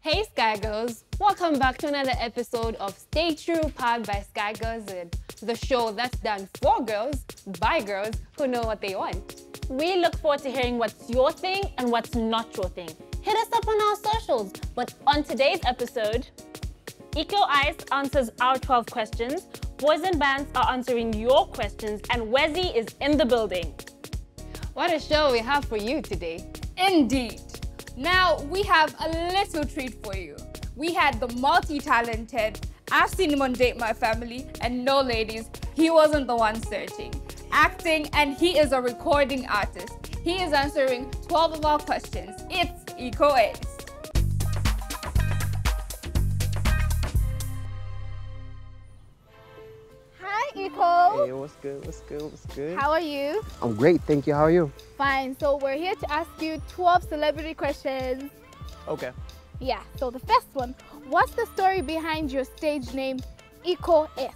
Hey Sky Girls, welcome back to another episode of Stay True powered by Sky Girls, the show that's done for girls, by girls who know what they want. We look forward to hearing what's your thing and what's not your thing. Hit us up on our socials. But on today's episode, Ikko Ice answers our 12 questions, Boys and Bants are answering your questions, and Wezi is in the building. What a show we have for you today. Indeed. Now, we have a little treat for you. We had the multi-talented, I've seen him on Date My Family, and no ladies, he wasn't the one searching. Acting, and he is a recording artist. He is answering 12 of our questions. It's Ikko Ice. Hi, Ikko. Hey, what's good, what's good, what's good? How are you? I'm great, thank you. How are you? Fine. So we're here to ask you 12 celebrity questions. Okay. Yeah, so the first one. What's the story behind your stage name, Ikko Ice?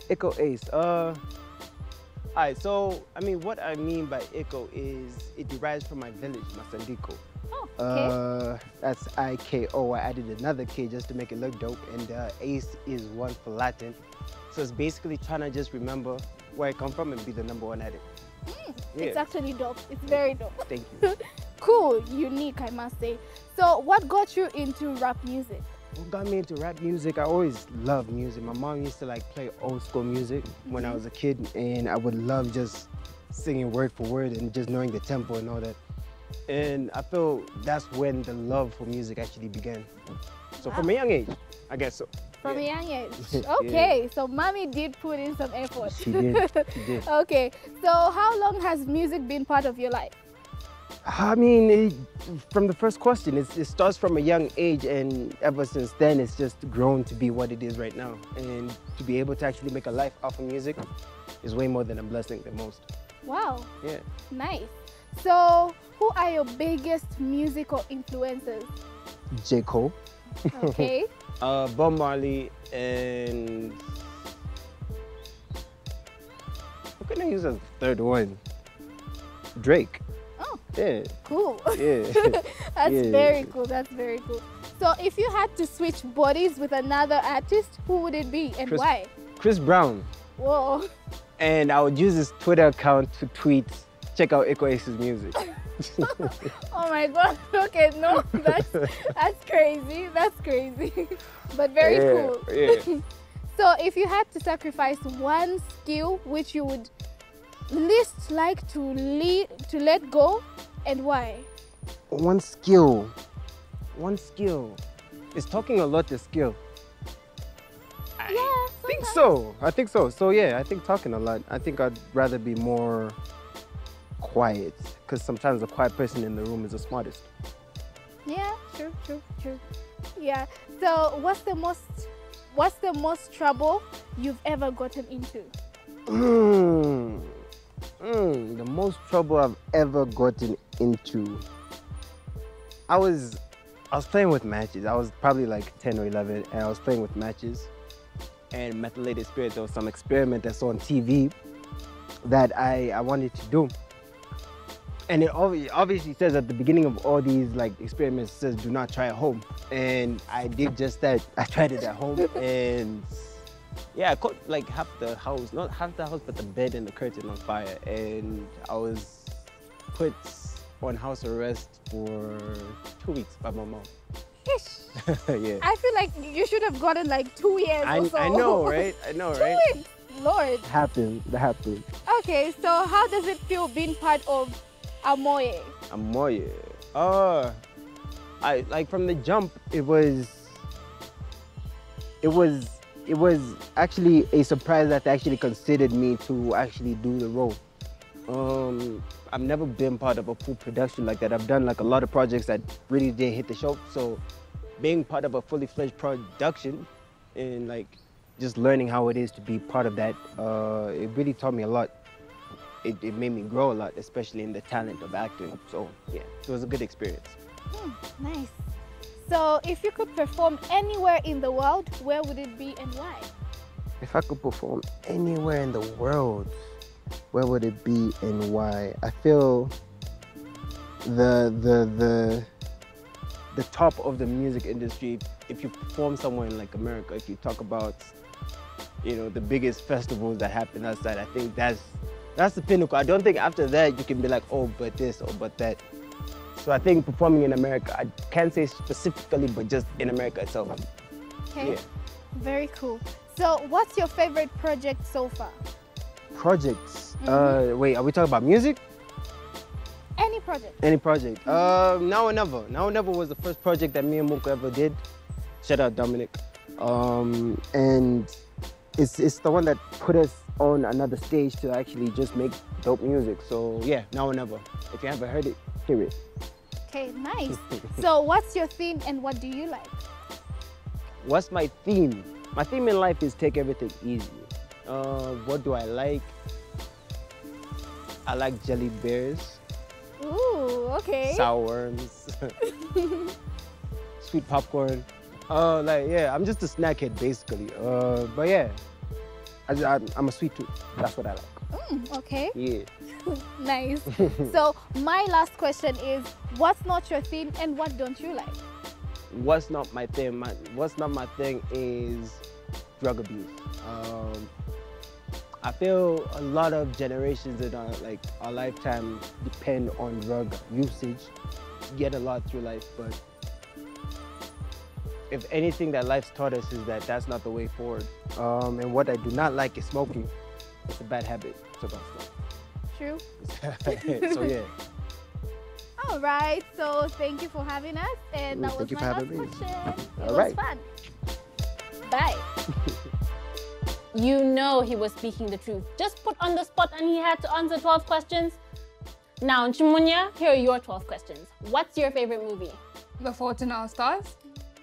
Ikko Ace. Alright, so, what I mean by Ikko is it derives from my village, Masandiko. Oh, okay. That's I-K-O. I added another K just to make it look dope, and Ace is one for Latin. So it's basically trying to just remember where I come from and be the #1 at it. Yeah. It's actually dope. It's very dope. Thank you. Cool, unique, I must say. So what got you into rap music? What got me into rap music? I always loved music. My mom used to play old school music when I was a kid, and I would love just singing word for word and just knowing the tempo and all that. And I feel that's when the love for music actually began. So from a young age, I guess so. From a young age. Okay, so mommy did put in some effort. She did. She did. Okay, so how long has music been part of your life? From the first question, it starts from a young age, and ever since then, it's just grown to be what it is right now. And to be able to actually make a life off of music is way more than a blessing than most. Wow. Yeah. Nice. So, who are your biggest musical influences? J. Cole. Okay. Bob Marley, and I'm gonna use a third one. Drake. Oh. Yeah. Cool. Yeah. That's very cool. That's very cool. So, if you had to switch bodies with another artist, who would it be and why? Chris Brown. Whoa. And I would use his Twitter account to tweet, check out Ikko Ace's music. Oh my God. Okay, no, that's crazy. That's crazy. But very cool. Yeah. So, if you had to sacrifice one skill which you would least like to let go, and why? One skill. One skill. Is talking a lot the skill? I think so. I think so. So yeah, I think talking a lot. I think I'd rather be more quiet, because sometimes a quiet person in the room is the smartest. Yeah, true. Yeah. So what's the most trouble you've ever gotten into? The most trouble I've ever gotten into. I was playing with matches. I was probably like 10 or 11, and I was playing with matches. And methylated spirit, there was some experiment that's on TV that I wanted to do. And it obviously says at the beginning of all these experiments, it says do not try at home. And I did just that. I tried it at home, and yeah, I caught half the house, not half the house, but the bed and the curtain on fire. And I was put on house arrest for 2 weeks by my mom. Yeah. I feel like you should have gotten 2 years or so. I know, right? I know, right? 2 weeks. Lord. That happened. Okay, so how does it feel being part of Amoye? Amoye. From the jump, it was actually a surprise that they actually considered me to actually do the role. I've never been part of a full production like that. I've done a lot of projects that really didn't hit the show. So being part of a fully fledged production and just learning how it is to be part of that, it really taught me a lot. It made me grow a lot, especially in the talent of acting. So yeah, it was a good experience. Nice. So if you could perform anywhere in the world, where would it be and why? If I could perform anywhere in the world, where would it be and why? I feel the the top of the music industry. If you perform somewhere in like America, if you talk about, you know, the biggest festivals that happen outside, I think that's the pinnacle. I don't think after that you can be like, oh, but this or but that. So I think performing in America, I can't say specifically, but just in America itself. Okay, Yeah. very cool. So what's your favorite project so far? Projects. Wait, are we talking about music? Any project? Any project. Now or Never. Now or Never was the first project that me and Moko ever did. Shout out Dominic. And it's the one that put us on another stage to actually just make dope music. So yeah, Now or Never. If you haven't heard it, hear it. Okay, nice. So what's your theme and what do you like? What's my theme? My theme in life is take everything easy. What do I like? I like jelly bears, Ooh, okay. sour worms, sweet popcorn. I'm just a snack head basically. But yeah, I'm a sweet tooth. That's what I like. Okay, Yeah. nice. So my last question is, what's not your theme and what don't you like? What's not my thing? What's not my thing is drug abuse. I feel a lot of generations in our lifetime depend on drug usage. You get a lot through life, but if anything that life's taught us is that that's not the way forward. And what I do not like is smoking. It's a bad habit, so don't smoke. True. So yeah. All right, so thank you for having us, and that was Thank you my for last having me. question. It All was right. fun. Bye. You know he was speaking the truth. Just put on the spot and he had to answer 12 questions. Now, Chimunya, here are your 12 questions. What's your favorite movie? The Fault in Our Stars.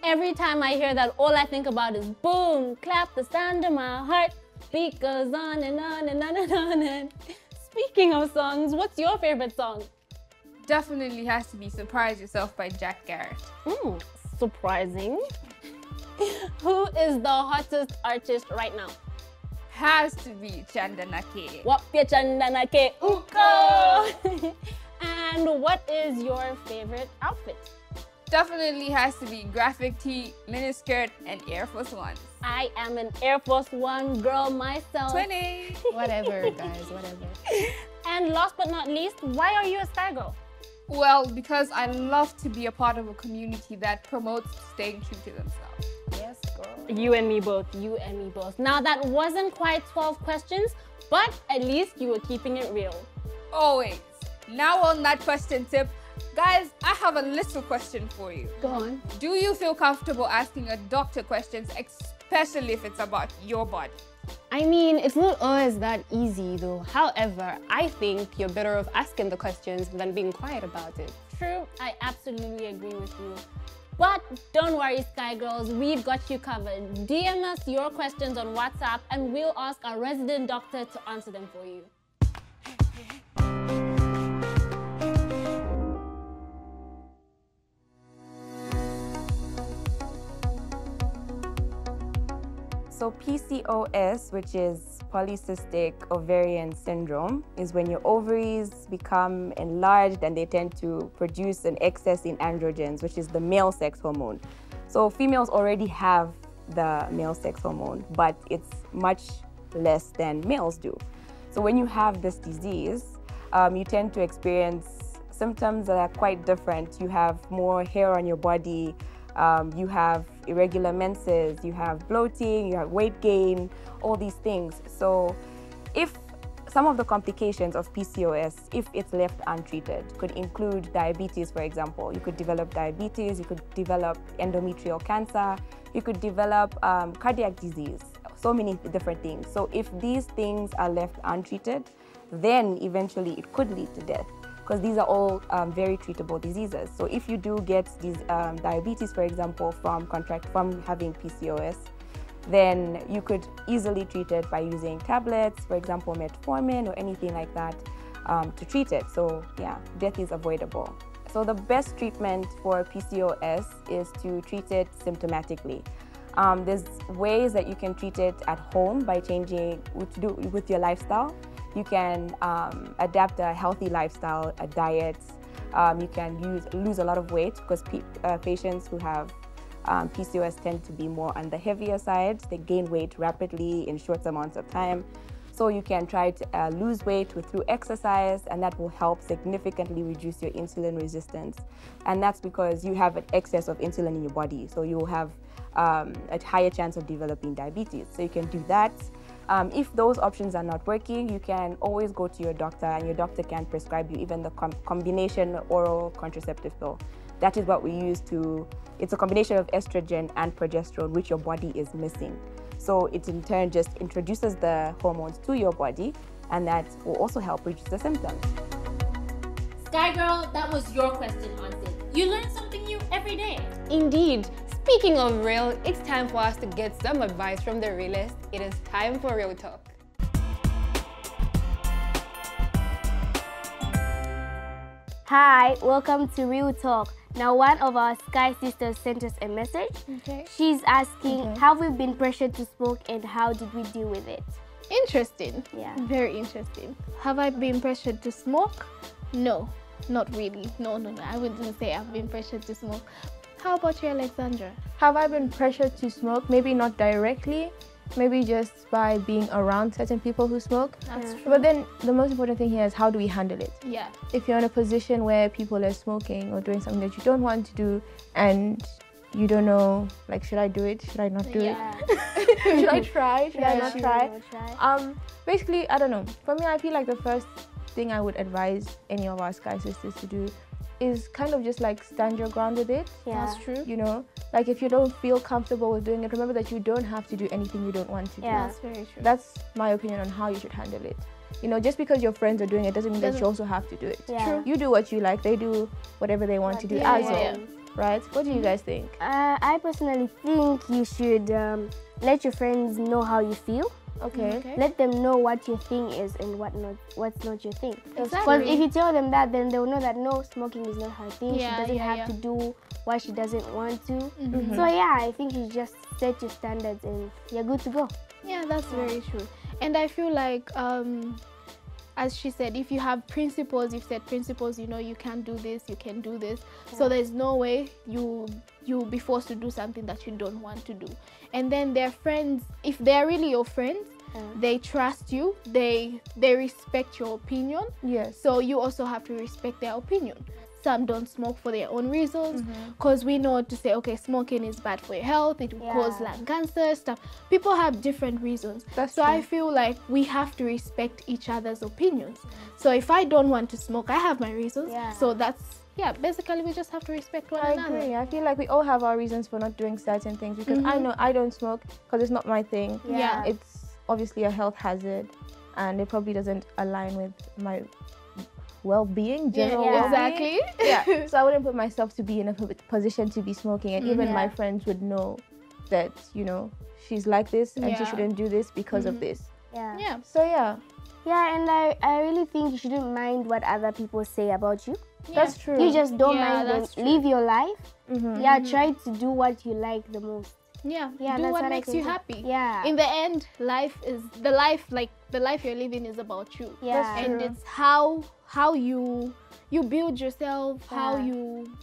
Every time I hear that, all I think about is boom, clap the sound of my heart. Beat goes on and on and on and on. And speaking of songs, what's your favorite song? Definitely has to be Surprise Yourself by Jack Garrett. Surprising. Who is the hottest artist right now? Has to be Chandanake. Wapya Chandanake Ukko. And what is your favorite outfit? Definitely has to be graphic tee, miniskirt, and Air Force Ones. I am an Air Force One girl myself. 20. Whatever, guys, whatever. And last but not least, why are you a Sky Girl? Well, because I love to be a part of a community that promotes staying true to themselves. Yes, girl. You and me both, you and me both. Now that wasn't quite 12 questions, but at least you were keeping it real. Always. Now on that question tip, guys, I have a little question for you. Go on. Do you feel comfortable asking a doctor questions, especially if it's about your body? I mean, it's not always that easy though. However, I think you're better off asking the questions than being quiet about it. True, I absolutely agree with you. But don't worry, Sky Girls, we've got you covered. DM us your questions on WhatsApp and we'll ask our resident doctor to answer them for you. So PCOS, which is polycystic ovarian syndrome, is when your ovaries become enlarged and they tend to produce an excess in androgens, which is the male sex hormone. So females already have the male sex hormone, but it's much less than males do. So when you have this disease, you tend to experience symptoms that are quite different. You have more hair on your body, you have irregular menses, you have bloating, you have weight gain, all these things. So if some of the complications of PCOS, if it's left untreated, could include diabetes, for example. You could develop diabetes, you could develop endometrial cancer, you could develop cardiac disease, so many different things. So if these things are left untreated, then eventually it could lead to death, because these are all very treatable diseases. So if you do get these diabetes, for example, from having PCOS, then you could easily treat it by using tablets, for example, metformin or anything like that to treat it. So yeah, death is avoidable. So the best treatment for PCOS is to treat it symptomatically. There's ways that you can treat it at home by changing what to do with your lifestyle. You can adapt a healthy lifestyle, a diet. You can lose a lot of weight because patients who have PCOS tend to be more on the heavier side. They gain weight rapidly in short amounts of time. So you can try to lose weight through exercise, and that will help significantly reduce your insulin resistance. And that's because you have an excess of insulin in your body. So you'll have a higher chance of developing diabetes. So you can do that. If those options are not working, you can always go to your doctor, and your doctor can prescribe you even the combination oral contraceptive pill. That is what we use it's a combination of estrogen and progesterone, which your body is missing. So it in turn just introduces the hormones to your body, and that will also help reduce the symptoms. Sky Girl, that was your question answered. You learn something new every day. Indeed. Speaking of real, it's time for us to get some advice from the realist. It is time for Real Talk. Hi, welcome to Real Talk. Now, one of our Sky sisters sent us a message. Okay. She's asking, have we been pressured to smoke and how did we deal with it? Interesting. Yeah. Very interesting. Have I been pressured to smoke? No, not really. No. I wouldn't say I've been pressured to smoke. How about you, Alexandra? Have I been pressured to smoke? Maybe not directly, maybe just by being around certain people who smoke. That's true. But then the most important thing here is, how do we handle it? Yeah. If you're in a position where people are smoking or doing something that you don't want to do, and you don't know, like, should I do it? Should I not do it? Should I try? Should I not try? Basically, I don't know. For me, I feel like the first thing I would advise any of our Sky sisters to do is kind of just like stand your ground with it. Yeah. That's true. You know, like if you don't feel comfortable with doing it, remember that you don't have to do anything you don't want to do. Yeah. That's very true. That's my opinion on how you should handle it. You know, just because your friends are doing it doesn't mean that you also have to do it. Yeah. True. You do what you like, they do whatever they want to do as well. Right? What do you guys think? I personally think you should let your friends know how you feel. Okay. Let them know what your thing is and what's not your thing. Because Exactly. if you tell them that, then they'll know that no, smoking is not her thing. Yeah, she doesn't have to do what she doesn't want to. So yeah, I think you just set your standards and you're good to go. Yeah, that's very true. And I feel like, as she said, if you have principles, you've set principles, you know, you can do this, you can do this. So there's no way you'll be forced to do something that you don't want to do. And then their friends, if they're really your friends, they trust you, they respect your opinion. Yes. So you also have to respect their opinion. Some don't smoke for their own reasons, because we know to say, okay, smoking is bad for your health, it will cause lung cancer, stuff. People have different reasons. That's so true. I feel like we have to respect each other's opinions. So if I don't want to smoke, I have my reasons. So that's, basically we just have to respect one another. I agree. I feel like we all have our reasons for not doing certain things, because I know I don't smoke because it's not my thing. Yeah. It's obviously a health hazard, and it probably doesn't align with my well-being, general well-being. Exactly. Yeah. So I wouldn't put myself to be in a position to be smoking, and even my friends would know that, you know, she's like this and she shouldn't do this because of this. Yeah. So yeah. Yeah, and I really think you shouldn't mind what other people say about you. That's true. You just don't mind them. that's true. Live your life. Try to do what you like the most. Yeah, Yeah, do that's what what I makes you think. happy. Yeah. In the end, the life you're living is about you. Yeah. That's And true. it's how you build yourself, how you,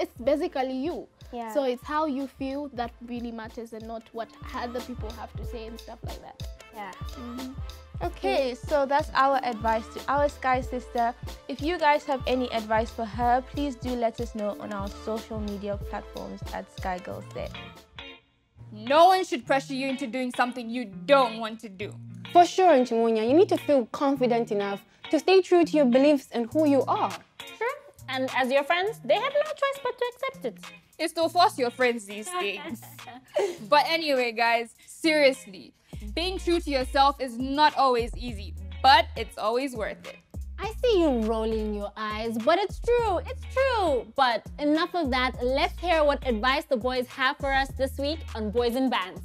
it's basically you. Yeah. So it's how you feel that really matters, and not what other people have to say and stuff like that. Yeah. Okay, so that's our advice to our Sky sister. If you guys have any advice for her, please do let us know on our social media platforms at Sky Girls There. No one should pressure you into doing something you don't want to do. For sure, Nchimunya, you need to feel confident enough to stay true to your beliefs and who you are. Sure. And as your friends, they have no choice but to accept it. It's to force your friends these days. But anyway, guys, seriously, being true to yourself is not always easy, but it's always worth it. I see you rolling your eyes, but it's true, it's true. But enough of that, let's hear what advice the boys have for us this week on Boys and Bants.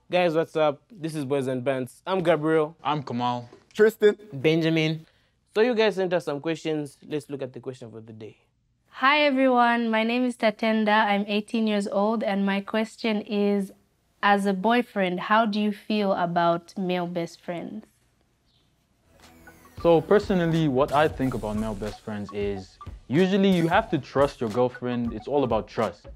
Guys, what's up? This is Boys and Bants. I'm Gabriel. I'm Kamal. Tristan. Benjamin. So you guys sent us some questions. Let's look at the question for the day. Hi everyone, my name is Tatenda. I'm 18 years old, and my question is, as a boyfriend, how do you feel about male best friends? So personally, what I think about male best friends is usually you have to trust your girlfriend. It's all about trust.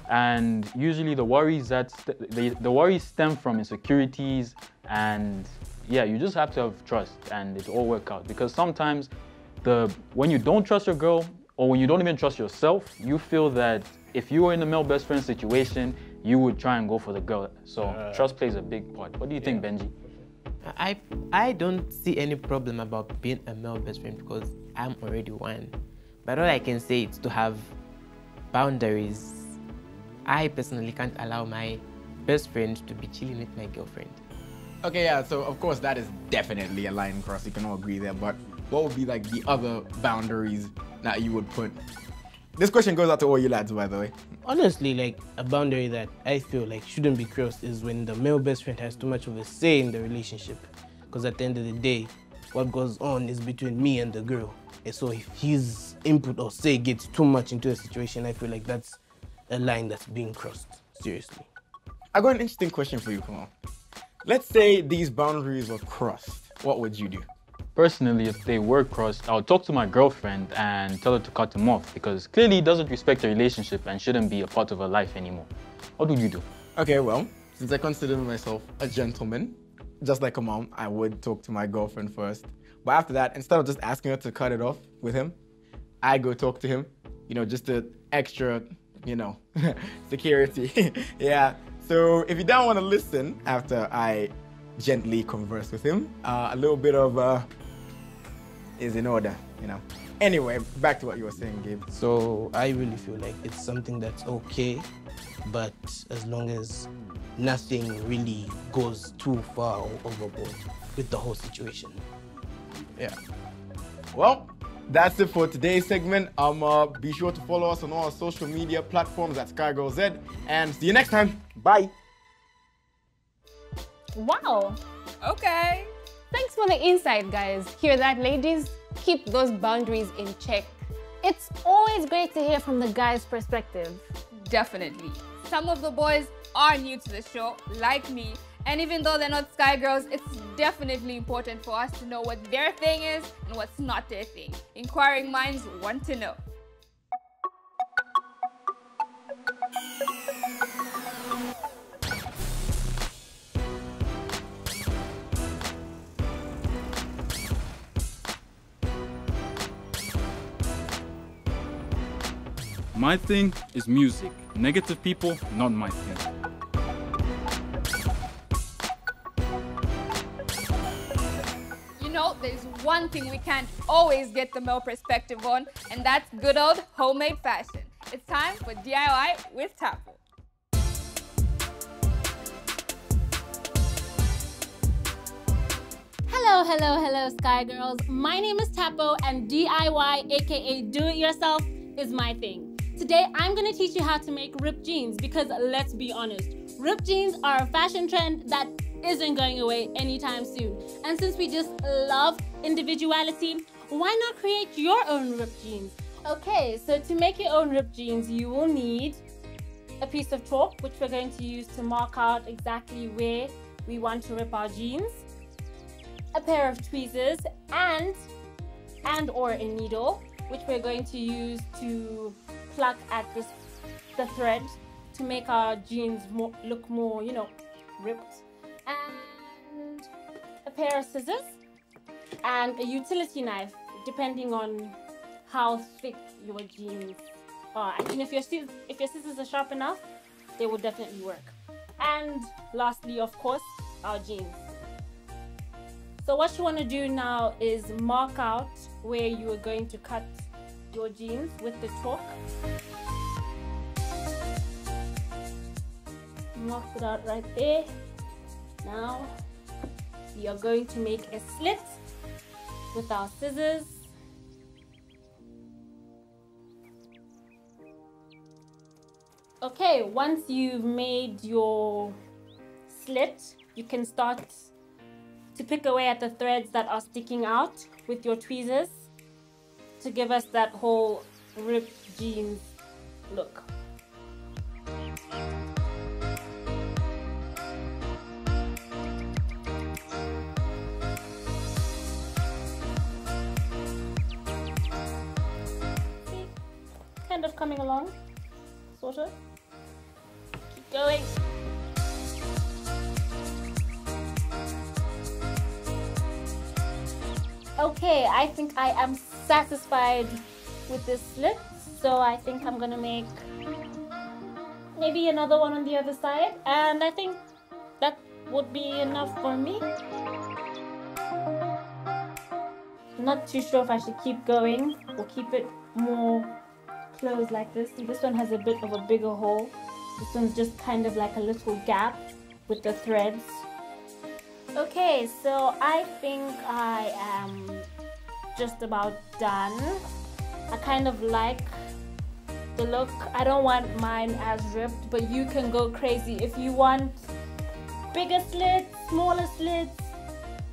And usually the worries the worries stem from insecurities, and yeah, you just have to have trust and it all work out. Because sometimes when you don't trust your girl, or when you don't even trust yourself, you feel that if you were in a male best friend situation, you would try and go for the girl. So trust plays a big part. What do you think, Benji? I don't see any problem about being a male best friend because I'm already one. But all I can say is to have boundaries. I personally can't allow my best friend to be chilling with my girlfriend. Okay, yeah, so of course that is definitely a line cross. You can all agree there, but what would be like the other boundaries that you would put? This question goes out to all you lads, by the way. Honestly, like a boundary that I feel like shouldn't be crossed is when the male best friend has too much of a say in the relationship. Because at the end of the day, what goes on is between me and the girl. And so if his input or say gets too much into a situation, I feel like that's a line that's being crossed, seriously. I got an interesting question for you, Kamal. Let's say these boundaries were crossed. What would you do? Personally, if they were crossed, I would talk to my girlfriend and tell her to cut him off because clearly he doesn't respect the relationship and shouldn't be a part of her life anymore. What would you do? Okay, well, since I consider myself a gentleman, just like a mom, I would talk to my girlfriend first. But after that, instead of just asking her to cut it off with him, I go talk to him, just the extra, security. Yeah. So if you don't want to listen after I gently converse with him, a little bit of is in order, Anyway, back to what you were saying, Gabe. So I really feel like it's something that's okay, but as long as nothing really goes too far or overboard with the whole situation. Yeah. Well, that's it for today's segment. Be sure to follow us on all our social media platforms at SkyGirlZ, and see you next time. Bye. Wow. Okay. Thanks for the insight, guys. Hear that, ladies? Keep those boundaries in check. It's always great to hear from the guy's perspective. Definitely. Some of the boys are new to the show, like me, and even though they're not Sky Girls, it's definitely important for us to know what their thing is and what's not their thing. Inquiring minds want to know. My thing is music. Negative people, not my thing. There's one thing we can't always get the male perspective on, and that's good old homemade fashion. It's time for DIY with Tapo. Hello, Sky Girls. My name is Tapo, and DIY, aka do it yourself, is my thing. Today, I'm gonna teach you how to make ripped jeans because let's be honest, ripped jeans are a fashion trend that isn't going away anytime soon. And since we just love individuality, why not create your own ripped jeans? Okay, so to make your own ripped jeans, you will need a piece of chalk, which we're going to use to mark out exactly where we want to rip our jeans, a pair of tweezers, and or a needle, which we're going to use to pluck at the thread to make our jeans look more, ripped. And a pair of scissors and a utility knife, depending on how thick your jeans are. I mean, if your scissors are sharp enough, they will definitely work. And lastly, of course, our jeans. So what you want to do now is mark out where you are going to cut your jeans with the chalk. Mark it out right there. Now we are going to make a slit with our scissors. Okay, once you've made your slit, you can start to pick away at the threads that are sticking out with your tweezers to give us that whole ripped jeans look. kind of coming along. Sort of. Keep going. Okay, I think I am satisfied with this slit. So I think I'm gonna make maybe another one on the other side. And I think that would be enough for me. Not too sure if I should keep going or keep it more closed like this. See, this one has a bit of a bigger hole. This one's just kind of like a little gap with the threads. Okay, so I think I am just about done. I kind of like the look. I don't want mine as ripped, but you can go crazy. If you want bigger slits, smaller slits,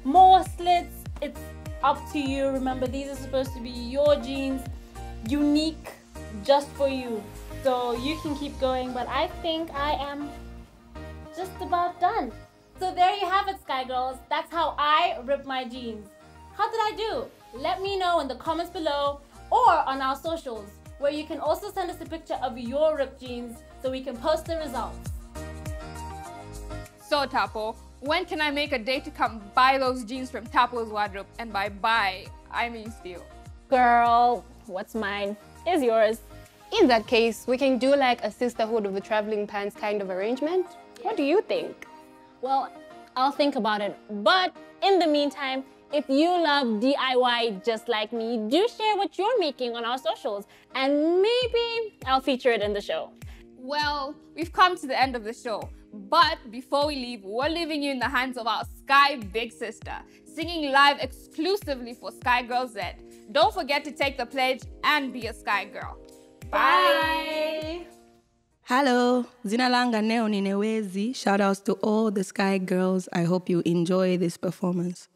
more slits, it's up to you. Remember, these are supposed to be your jeans, unique just for you. So you can keep going, but I think I am just about done. So there you have it, Sky Girls. That's how I rip my jeans. How did I do? Let me know in the comments below or on our socials, where you can also send us a picture of your ripped jeans so we can post the results. So Tapo, when can I make a date to come buy those jeans from Tapo's wardrobe? And by buy, I mean steal. Girl, what's mine is yours. In that case, we can do like a sisterhood of the traveling pants kind of arrangement. What do you think? Well, I'll think about it. But in the meantime, if you love DIY just like me, do share what you're making on our socials, and maybe I'll feature it in the show. Well, we've come to the end of the show, but before we leave, we're leaving you in the hands of our Sky Big Sister, singing live exclusively for Sky Girl Z. Don't forget to take the pledge and be a Sky Girl. Bye! Hello, Zina langa neo ni Wezi. Shout outs to all the Sky Girls. I hope you enjoy this performance.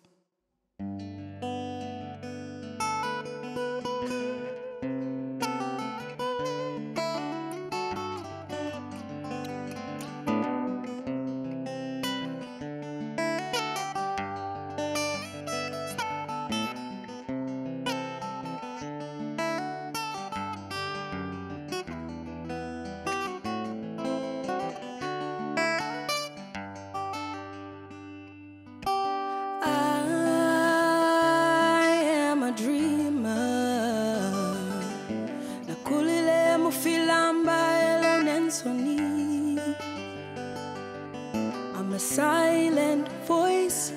I'm a silent voice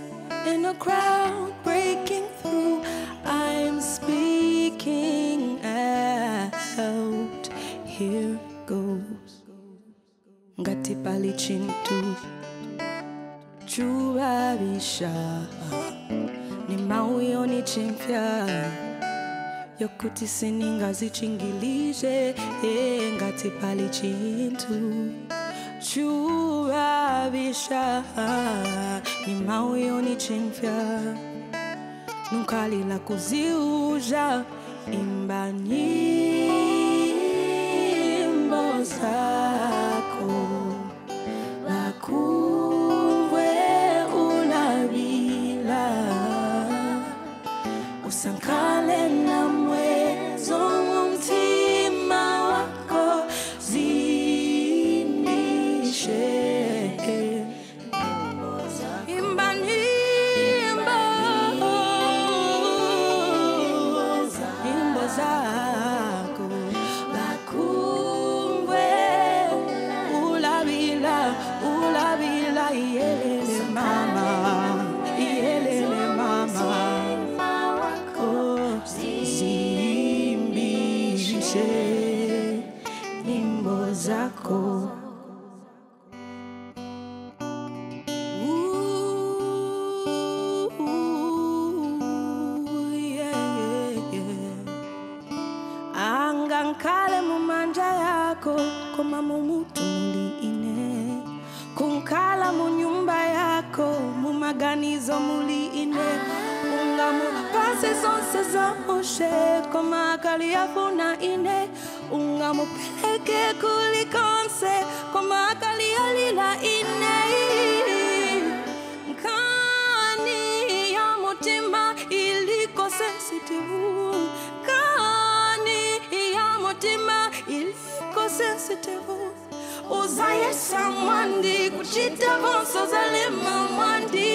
in a crowd breaking through. I'm speaking out. Here goes. Ngati pali chintu chubabisha ni mauyo ni chimfya yokuti sininga zichingilije ngati pali chintu chubabisha ni mauyo ni chimfya nunkali la kuziuja imba nyimbo zako lakuwe unabila usankale na mwezo mtima wako zinishe imba nyimbo zako lakuwe ulabila yelele mama oh zimbishe nyimbo zako. Angankale mumanja yako koma mumutu muliine kunkala munyumba yako mumaganizo muliine ungamu pase zonse za moshe koma kali yafuna ine ungamu peleke kulikonse koma kali yalila ine nkani ya mutima iliko sensitive mutima sensitive. Uzaye samandi, kuchita vonso zalema mandi.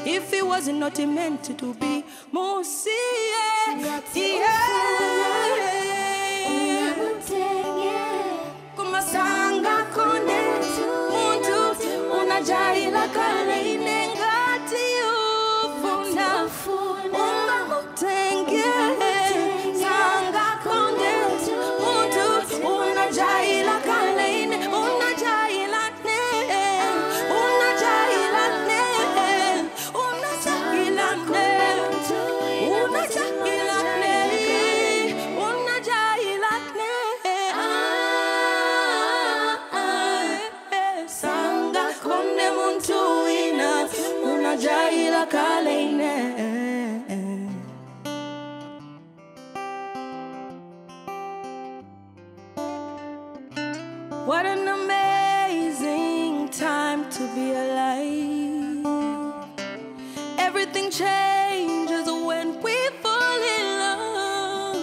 If it wasn't not meant to be, Mosi, kumasanga konde, muntu unajaila kale inengati ufuna, umamutenge, sanga konde, muntu unajaila kale ine, unajaila ne, unajaila ne, unajaila ne, unajaila ne, unajaila ne, sanga konde muntu ina, unajaila kale ine. What an amazing time to be alive. Everything changes when we fall in love.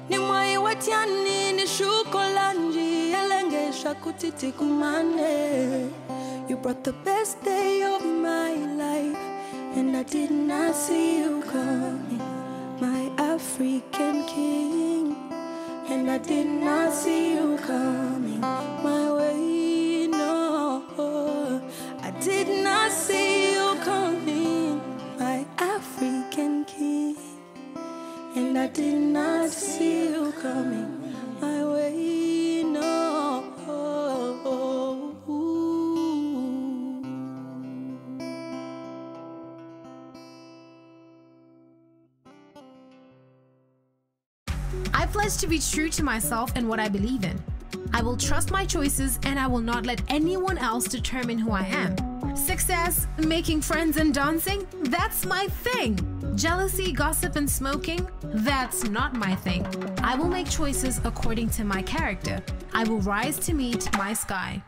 Ni mwai watiani ni shukolanji elengesha kutiti kumane. You brought the best day of my life, and I did not see you coming, my African king. And I did not see you coming my way, no. I did not see you coming, my African king. And I did not see you coming my way, no. I pledge to be true to myself and what I believe in. I will trust my choices and I will not let anyone else determine who I am. Success, making friends and dancing, that's my thing. Jealousy, gossip and smoking, that's not my thing. I will make choices according to my character. I will rise to meet my sky.